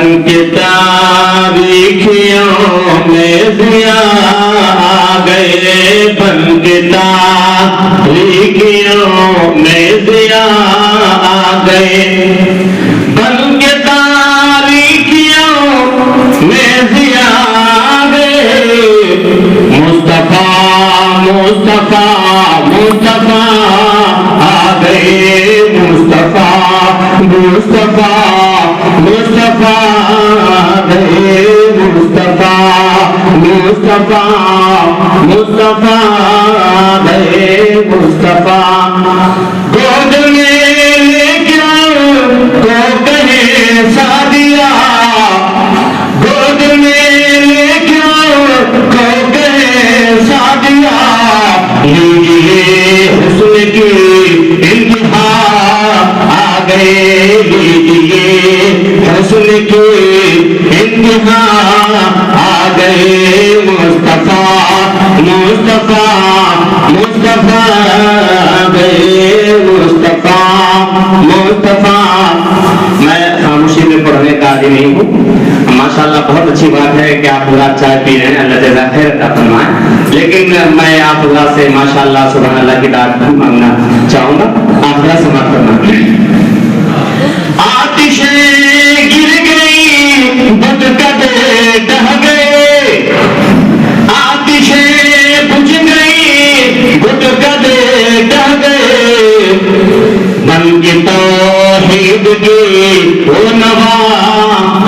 بن کے تاریخیوں میں ضیاء آ گئے، بن کے تاریخیوں میں ضیاء آ گئے، بن کے تاریخیوں میں ضیاء آ گئے، مصطفیٰ مصطفیٰ مصطفیٰ آ گئے، مصطفیٰ مصطفیٰ مصطفیٰ آ گئے، مصطفیٰ مصطفیٰ مصطفیٰ آ گئے، مصطفیٰ گود میں لے کر تو کہیں سعدیہ، گود میں لے کر تو کہیں سعدیہ، لیجیے حسن کی انتہا آ گئے، لیجیے حسن کی انتہا آ گئے، مصطفیٰ مصطفیٰ مصطفیٰ آ گئے، مصطفیٰ مصطفیٰ۔ میں خاموشی میں پڑھنے کا عادی نہیں ہوں، ماشاءاللہ بہت اچھی بات ہے کہ آپ حضرات چائے پی رہے ہیں، اللہ جزا خیر عطا فرمائے، لیکن میں آپ حضرات سے ماشاءاللہ سبحان اللہ کی داد مانگنا چاہوں گا، آپ حضرات سماعت فرمائیں۔ آتشیں گر گئی بت کدے ڈہ گئے، آتشیں بجھ گئی بت کدے ڈہ گئے، بن کے توحید کی وہ نوا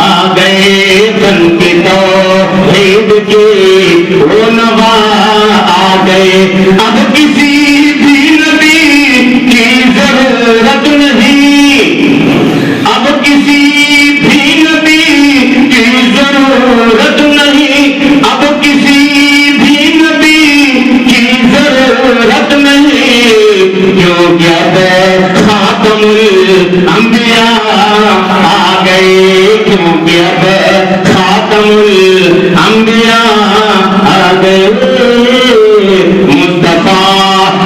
آ گئے، بن کے توحید کی وہ نوا آ گئے، اب کسی بھی نبی کی ضرورت نہیں، اب کسی بھی نبی کی ضرورت نہیں، اب کسی بھی نبی کی ضرورت نہیں، کیونکہ اب خاتم الانبیاء آ گئے، کیونکہ اب خاتم الانبیاء آ گئے، مصطفیٰ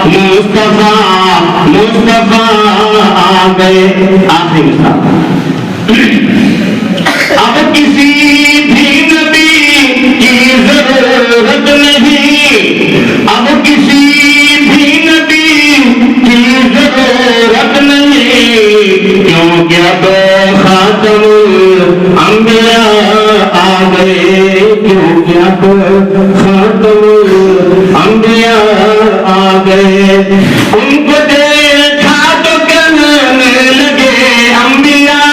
مصطفیٰ مصطفیٰ آ گئے۔ آخری مثال، اب کسی بھی نبی کی ضرورت نہیں، اب کسی بھی نبی کی ضرورت نہیں، کیونکہ اب خاتم الانبیاء آ گئے، کیونکہ اب خاتم الانبیاء آ گئے، ان کو دیکھا تو کہنے لگے انبیاء،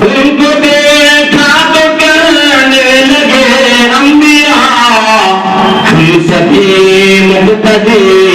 ان کو دیکھا تو کہنے لگے انبیاء، ہم سبھی مقتدی